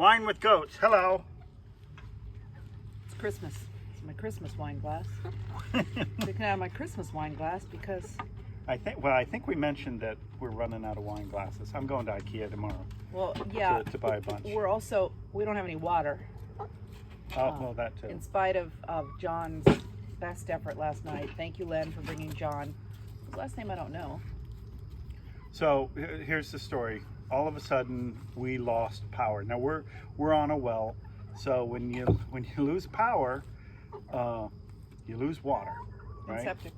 Wine with goats. Hello. It's Christmas. It's my Christmas wine glass. Drinking out of my Christmas wine glass because. I think we mentioned that we're running out of wine glasses. I'm going to IKEA tomorrow. Well, yeah. To buy a bunch. We don't have any water. Well, that too. In spite of John's best effort last night. Thank you, Len, for bringing John. His last name I don't know. So here's the story. All of a sudden, we lost power. Now we're on a well, so when you lose power, you lose water, right? And septic.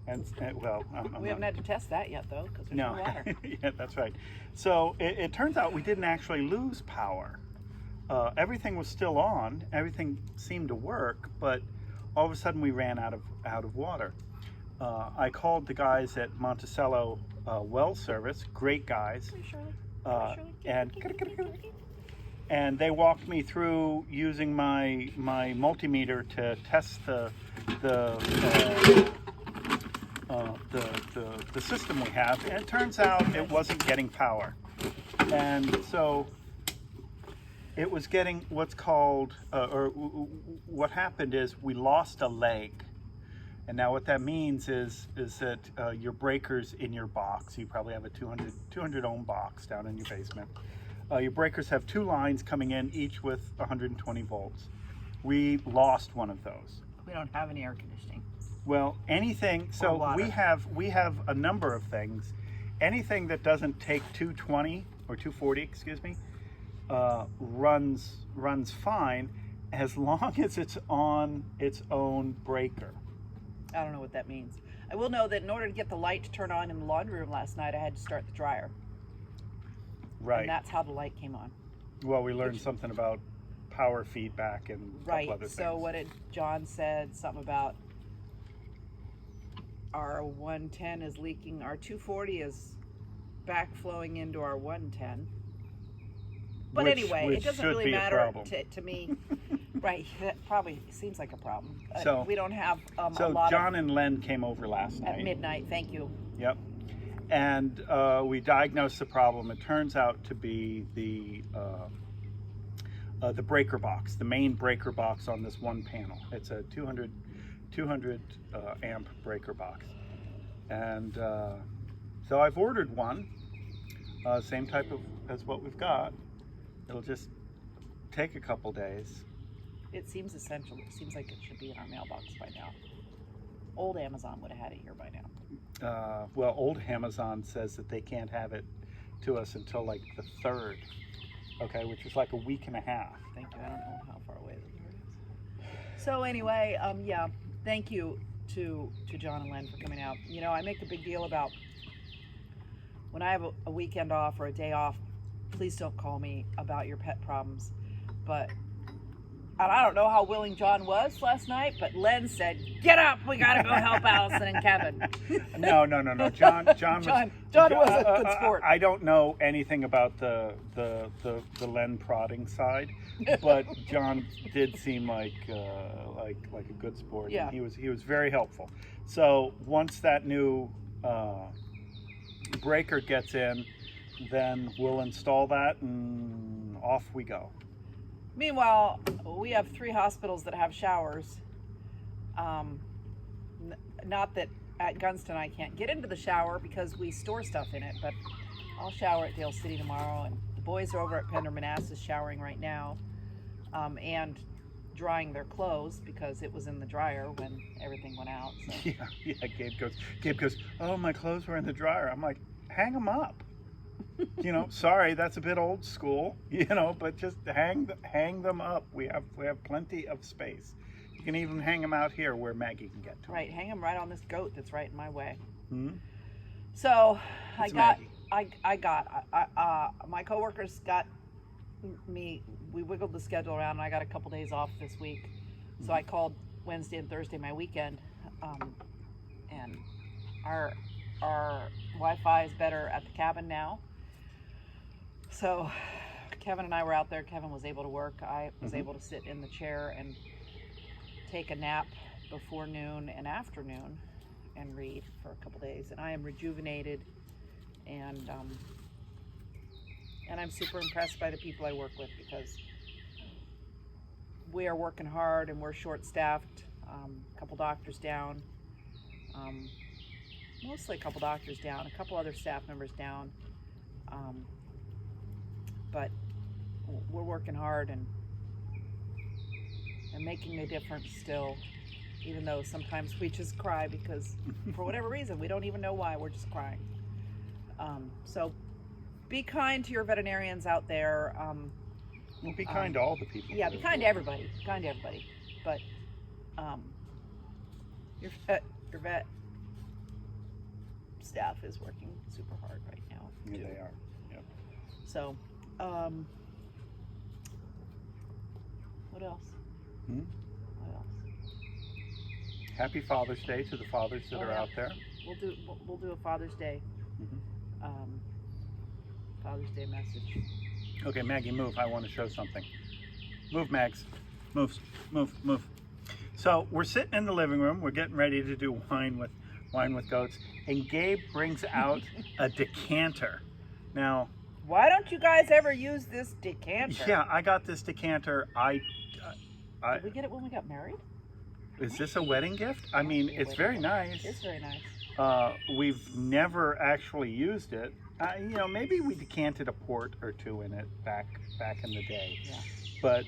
And well, we haven't had to test that yet, though, because there's no water. Yeah, that's right. So it turns out we didn't actually lose power. Everything was still on. Everything seemed to work, but all of a sudden we ran out of water. I called the guys at Monticello Well Service, great guys, and they walked me through using my multimeter to test the system we have, and it turns out it wasn't getting power, and so it was getting what's called, what happened is we lost a leg. And now what that means is that your breakers in your box, you probably have a 200 ohm box down in your basement. Your breakers have two lines coming in, each with 120 volts. We lost one of those. We don't have any air conditioning. Well, anything, so we have a number of things. Anything that doesn't take 220 or 240, excuse me, runs fine as long as it's on its own breaker. I don't know what that means. I will know that in order to get the light to turn on in the laundry room last night, I had to start the dryer. Right. And that's how the light came on. Well, we learned something about power feedback and a couple other things. So what did John said? Something about our 110 is leaking. Our 240 is backflowing into our 110. But anyway, it doesn't really matter to me. Right, that probably seems like a problem. So we don't have a lot So John and Len came over last night. At midnight, thank you. Yep. And we diagnosed the problem. It turns out to be the breaker box, the main breaker box on this one panel. It's a 200 amp breaker box. And so I've ordered one, same type as what we've got. It'll just take a couple days. It seems essential. It seems like it should be in our mailbox by now. Old Amazon would have had it here by now. Well, old Amazon says that they can't have it to us until like the 3rd, okay, which is like a week and a half. Thank you. I don't know how far away the 3rd is. So anyway, yeah, thank you to John and Len for coming out. You know, I make a big deal about when I have a weekend off or a day off, please don't call me about your pet problems. And I don't know how willing John was last night, but Len said, "Get up, we gotta go help Allison and Kevin." No. John was a good sport. I don't know anything about the Len prodding side, but John did seem like a good sport. Yeah. And he was very helpful. So once that new breaker gets in, then we'll install that and off we go. Meanwhile, we have 3 hospitals that have showers. Not that at Gunston I can't get into the shower because we store stuff in it, but I'll shower at Dale City tomorrow, and the boys are over at Pender Manassas showering right now, and drying their clothes because it was in the dryer when everything went out. So. Yeah. Gabe goes, "Oh, my clothes were in the dryer." I'm like, "Hang them up." Sorry, that's a bit old school, but just hang them up. We have plenty of space. You can even hang them out here where Maggie can get to them. Right, hang them right on this goat that's right in my way. Hmm? So Maggie. My coworkers got me. We wiggled the schedule around, and I got a couple days off this week. So I called Wednesday and Thursday my weekend, and our Wi-Fi is better at the cabin now. So Kevin and I were out there. Kevin was able to work. I was able to sit in the chair and take a nap before noon and afternoon and read for a couple days. And I am rejuvenated and and I'm super impressed by the people I work with because we are working hard and we're short-staffed. A couple doctors down, mostly a couple doctors down, a couple other staff members down, but we're working hard and making a difference still, even though sometimes we just cry because for whatever reason we don't even know why, we're just crying. So be kind to your veterinarians out there. Well, be kind to all the people. Yeah, be kind to everybody. Kind to everybody. But your vet staff is working super hard right now. Yeah, too. they are. Yep. So, what else? Hmm? What else? Happy Father's Day to the fathers that Oh, are yeah. out there. We'll do a Father's Day. Mhm. Father's Day message. Okay, Maggie, move. I want to show something. Move, Mags. Move, move, move. So we're sitting in the living room. We're getting ready to do wine with goats, and Gabe brings out a decanter. Now, Why don't you guys ever use this decanter? yeah, I got this decanter. Did we get it when we got married? Is this a wedding gift? I mean, it's very nice. It's very nice. We've never actually used it. You know, maybe we decanted a port or two in it back in the day. Yeah. But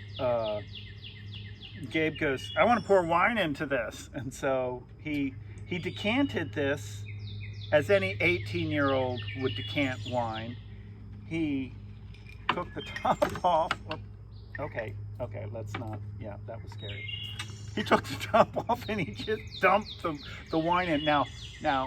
Gabe goes, I want to pour wine into this. And so he decanted this as any 18-year-old would decant wine. He took the top off. Okay, let's not. Yeah, that was scary. He took the top off and he just dumped the wine in. Now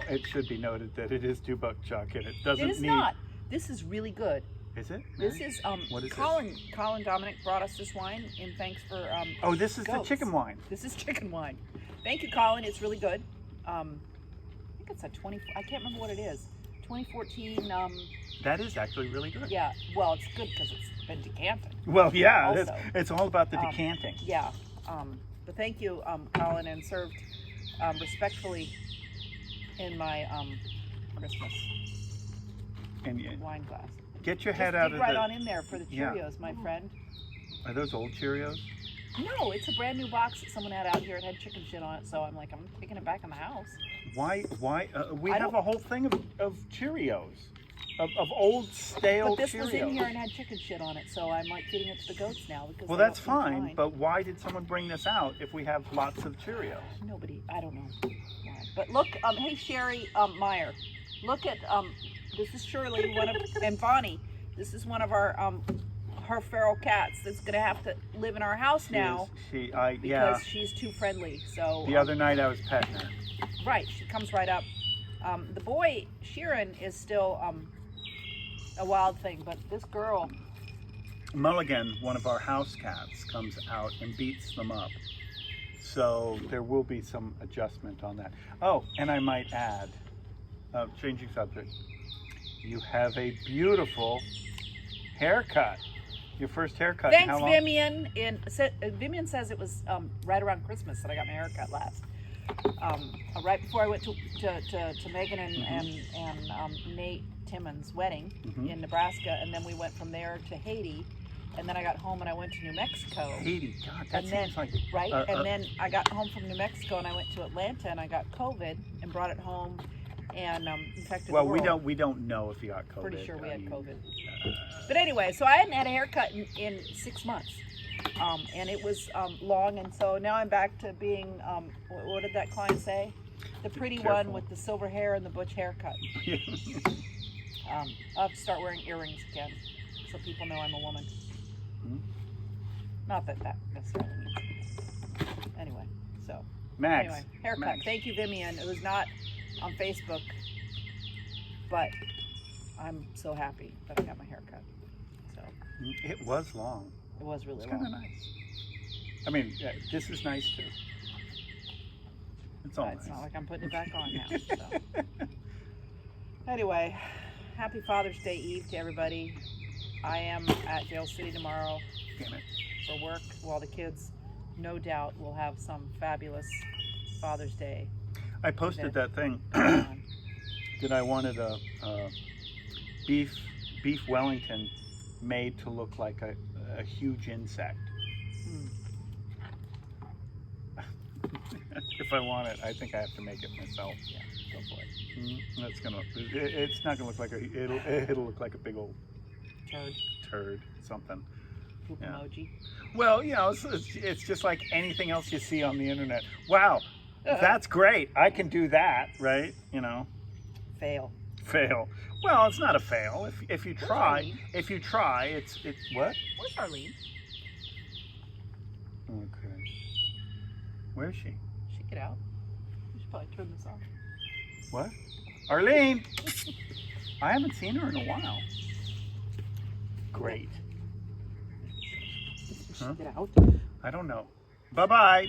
it should be noted that it is 2 buck chuck and it doesn't It is need. not. This is really good. Is it? This Mary? is What is Colin Dominic brought us this wine in thanks for Oh, this is goats. the chicken wine. This is chicken wine. Thank you, Colin. It's really good. I think it's a 20. I can't remember what it is. 2014. That is actually really good. Yeah. Well, it's good because it's been decanted. Well, yeah, Also. it's all about the Um, decanting. Yeah. But thank you, Colin, and served respectfully in my Christmas And wine glass. get your Just head out dig of right the. on in there for the Yeah. Cheerios, my friend. Are those old Cheerios? No, it's a brand new box that someone had out here. It had chicken shit on it, so I'm like, I'm taking it back in the house. Why? We I have don't- a whole thing of Cheerios, of old stale But this Cheerios. was in here and had chicken shit on it, so I'm like feeding it to the goats now because Well, they that's don't seem to fine, mind. but why did someone bring this out if we have lots of Cheerios? Nobody, I don't know why. But look, hey Sherry Meyer, look at this is Shirley, and Bonnie. This is one of our her feral cats that's gonna have to live in our house now Yeah. because she's too friendly. So The other night I was petting her. right, she comes right up. The boy Sheeran is still a wild thing, but this girl. Mulligan, one of our house cats, comes out and beats them up. So there will be some adjustment on that. Oh, and I might add, changing subject, you have a beautiful haircut. Your first haircut in Thanks, how long? Vivian. Vivian says it was right around Christmas that I got my haircut last. Right before I went to Megan and Nate Timmons' wedding Mhm. in Nebraska, and then we went from there to Haiti, and then I got home and I went to New Mexico. Haiti, God, that And then, seems like... right, and then I got home from New Mexico and I went to Atlanta and I got COVID and brought it home and infected Well, the world. we don't know if you got COVID. Pretty sure we I had mean, COVID. But anyway, so I hadn't had a haircut in 6 months. And it was long, and so now I'm back to being, what did that client say? The pretty one Careful. with the silver hair and the butch haircut. I'll have to start wearing earrings again, so people know I'm a woman. Hmm. Not that necessarily means. Anyway, so. Max. Anyway, haircut. Max. Thank you, Vivian. It was not on Facebook, but I'm so happy that I got my haircut. So It was long. it was really It's kind of long. nice. I mean, this is nice too. It's all But nice. it's not like I'm putting it back on now. So. Anyway, happy Father's Day Eve to everybody. I am at Jail City tomorrow Damn it. for work while the kids, no doubt, will have some fabulous Father's Day. I posted that thing going on. that I wanted a beef Wellington made to look like a huge insect. Hmm. If I want it, I think I have to make it myself. Yeah, go for it. That's gonna. It's not gonna look like a. It'll look like a big old turd, something. Poop Yeah. emoji. Well, it's just like anything else you see on the internet. Wow, that's great. I can do that, right? Fail. Fail. Well, it's not a fail. If you try, Arlene? it's what? Where's Arlene? Okay. Where is she? She get out. We should probably turn this off. What? Arlene! I haven't seen her in a while. Great. She Huh? get out. I don't know. Bye-bye.